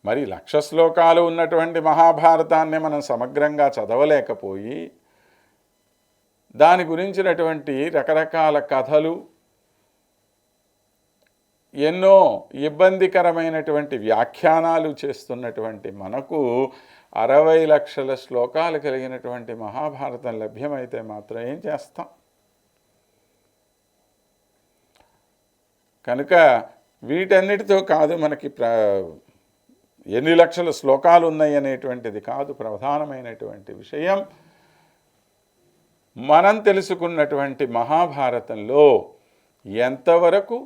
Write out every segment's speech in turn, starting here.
మరి 1,00,000 శ్లోకాలు ఉన్నటువంటి మహాభారతాన్ని మనం సమగ్రంగా చదవలేకపోయి దాని గురించినటువంటి రకరకాల కథలు, ఎన్నో ఇబ్బందికరమైనటువంటి వ్యాఖ్యానాలు చేస్తున్నటువంటి మనకు 60 లక్షల శ్లోకాలు కలిగినటువంటి మహాభారతం లభ్యమైతే మాత్రం ఏం చేస్తాం? కనుక వీటన్నిటితో కాదు, మనకి ఎన్ని లక్షల శ్లోకాలు ఉన్నాయి అనేటువంటిది కాదు ప్రధానమైనటువంటి విషయం. మనం తెలుసుకున్నటువంటి మహాభారతంలో ఎంతవరకు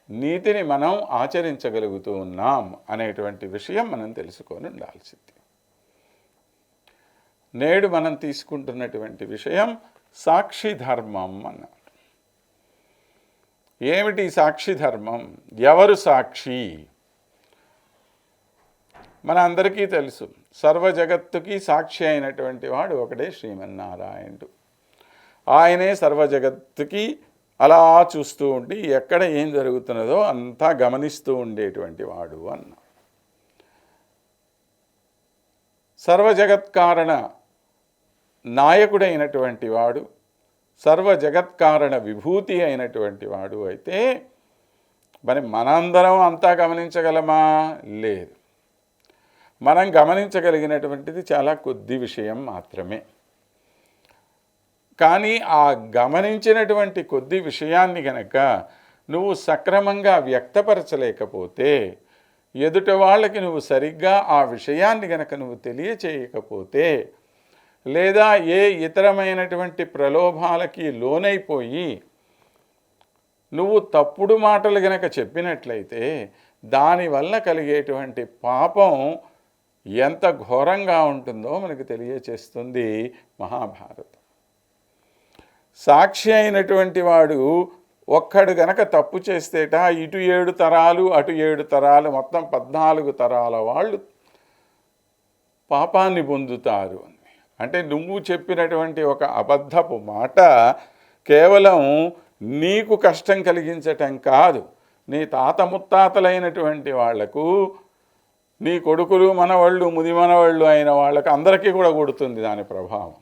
నీతిని మనం ఆచరించగలుగుతూ ఉన్నాం అనేటువంటి విషయం మనం తెలుసుకొని ఉండాల్సింది. నేడు మనం తీసుకుంటున్నటువంటి విషయం సాక్షి ధర్మం అన్నాడు. ఏమిటి సాక్షి ధర్మం? ఎవరు సాక్షి? మన అందరికీ తెలుసు, సర్వ జగత్తుకి సాక్షి అయినటువంటి వాడు ఒకడే శ్రీమన్నారాయణుడు. ఆయనే సర్వ జగత్తుకి అలా చూస్తూ ఉండి ఎక్కడ ఏం జరుగుతున్నదో అంతా గమనిస్తూ ఉండేటువంటి వాడు అన్న. సర్వజగత్కారణ నాయకుడైనటువంటి వాడు, సర్వ జగత్కారణ విభూతి అయినటువంటి వాడు అయితే మరి మనందరం అంతా గమనించగలమా? లేదు. మనం గమనించగలిగినటువంటిది చాలా కొద్ది విషయం మాత్రమే. కానీ ఆ గమనించినటువంటి కొద్ది విషయాన్ని గనక నువ్వు సక్రమంగా వ్యక్తపరచలేకపోతే, ఎదుటి వాళ్ళకి నువ్వు సరిగ్గా ఆ విషయాన్ని గనక నువ్వు తెలియచేయకపోతే, లేదా ఏ ఇతరమైనటువంటి ప్రలోభాలకి లోనైపోయి నువ్వు తప్పుడు మాటలు గనక చెప్పినట్లయితే దానివల్ల కలిగేటువంటి పాపం ఎంత ఘోరంగా ఉంటుందో మనకు తెలియచేస్తుంది మహాభారతం. సాక్షి అయినటువంటి వాడు ఒక్కడు గనక తప్పు చేస్తేట ఇటు 7 తరాలు అటు 7 తరాలు మొత్తం 14 తరాల వాళ్ళు పాపాన్ని పొందుతారు. అంటే నువ్వు చెప్పినటువంటి ఒక అబద్ధపు మాట కేవలం నీకు కష్టం కలిగించటం కాదు, నీ తాత ముత్తాతలైనటువంటి వాళ్లకు, నీ కొడుకులు మనవాళ్ళు ముదిమనవాళ్ళు అయిన వాళ్ళకు అందరికీ కూడా కొడుతుంది దాని ప్రభావం.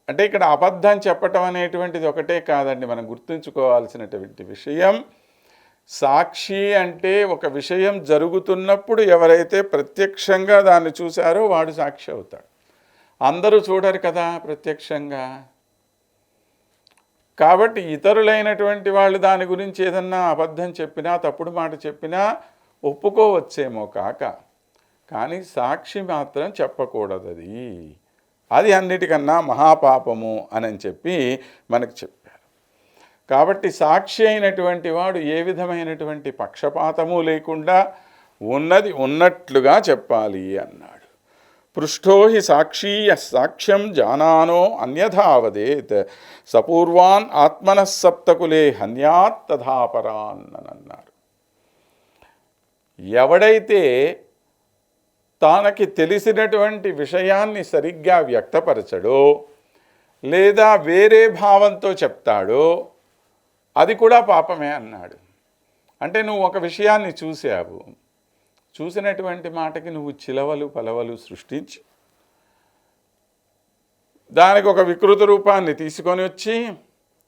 అంటే ఇక్కడ అబద్ధం చెప్పటం అనేటువంటిది ఒకటే కాదండి, మనం గుర్తుంచుకోవాల్సినటువంటి విషయం. సాక్షి అంటే ఒక విషయం జరుగుతున్నప్పుడు ఎవరైతే ప్రత్యక్షంగా దాన్ని చూశారో వాడు సాక్షి అవుతాడు. అందరూ చూడరు కదా ప్రత్యక్షంగా. కాబట్టి ఇతరులైనటువంటి వాళ్ళు దాని గురించి ఏదన్నా అబద్ధం చెప్పినా, తప్పుడు మాట చెప్పినా ఒప్పుకోవచ్చేమో కాక, కానీ సాక్షి మాత్రం చెప్పకూడదు. అది అన్నిటికన్నా మహాపాపము అని చెప్పి మనకు చెప్పారు. కాబట్టి సాక్షి అయినటువంటి వాడు ఏ విధమైనటువంటి పక్షపాతము లేకుండా ఉన్నది ఉన్నట్లుగా చెప్పాలి అన్నాడు. పృష్టో హి సాక్షీ సాక్ష్యం జానానో అన్యథా వదేత్ సపూర్వాన్ ఆత్మనః సప్తకులే హన్యాత్ తథాపరాన్ అని అన్నారు. ఎవడైతే తనకి తెలిసినటువంటి విషయాన్ని సరిగ్గా వ్యక్తపరచడో లేదా వేరే భావంతో చెప్తాడో అది కూడా పాపమే అన్నాడు. అంటే నువ్వు ఒక విషయాన్ని చూసావు, చూసినటువంటి మాటకి నువ్వు చిలవలు పలవలు సృష్టించి దానికి ఒక వికృత రూపాన్ని తీసుకొని వచ్చి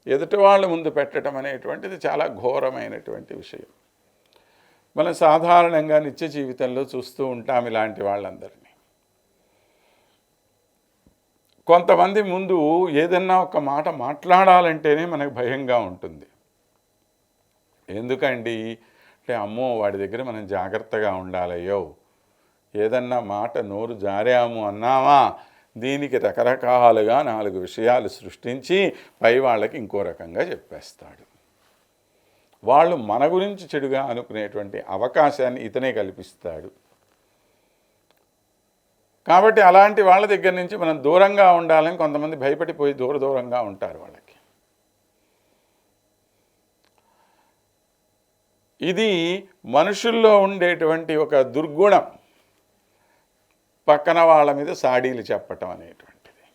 ఎదుటి వాళ్ళ ముందు పెట్టడం అనేటువంటిది చాలా ఘోరమైనటువంటి విషయం. మనం సాధారణంగా నిత్య జీవితంలో చూస్తూ ఉంటాం ఇలాంటి వాళ్ళందరినీ. కొంతమంది ముందు ఏదన్నా ఒక మాట మాట్లాడాలంటేనే మనకు భయంగా ఉంటుంది. ఎందుకండి అంటే, అమ్మో వాడి దగ్గర మనం జాగ్రత్తగా ఉండాలయ్యో, ఏదన్నా మాట నోరు జారాము అన్నామా దీనికి రకరకాలుగా 4 విషయాలు సృష్టించి పై వాళ్ళకి ఇంకో రకంగా చెప్పేస్తాడు. వాళ్ళు మన గురించి చెడుగా అనుకునేటువంటి అవకాశాన్ని ఇతనే కల్పిస్తాడు. కాబట్టి అలాంటి వాళ్ళ దగ్గర నుంచి మనం దూరంగా ఉండాలని కొంతమంది భయపడిపోయి దూరంగా ఉంటారు. వాళ్ళకి ఇది మనుషుల్లో ఉండేటువంటి ఒక దుర్గుణం, పక్కన వాళ్ళ మీద సాడీలు చెప్పటం అనేటువంటిది.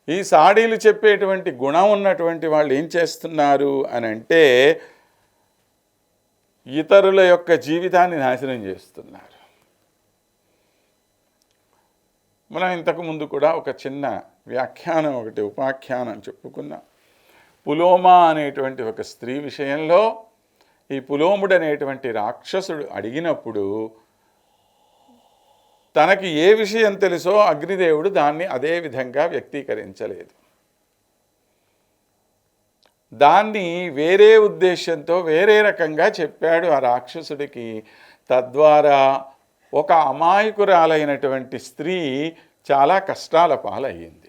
ఈ సాడీలు చెప్పేటువంటి గుణం ఉన్నటువంటి వాళ్ళు ఏం చేస్తున్నారు అని అంటే ఇతరుల యొక్క జీవితాన్ని నాశనం చేస్తున్నారు. మనం ఇంతకుముందు కూడా ఒక చిన్న వ్యాఖ్యానం ఒకటి ఉపాఖ్యానం చెప్పుకున్నాం. పులోమా అనేటువంటి ఒక స్త్రీ విషయంలో ఈ పులోముడు అనేటువంటి రాక్షసుడు అడిగినప్పుడు తనకి ఏ విషయం తెలుసో అగ్నిదేవుడు దాన్ని అదే విధంగా వ్యక్తీకరించలేదు. దాన్ని వేరే ఉద్దేశంతో వేరే రకంగా చెప్పాడు ఆ రాక్షసుడికి. తద్వారా ఒక అమాయకురాలైనటువంటి స్త్రీ చాలా కష్టాల పాలయ్యింది.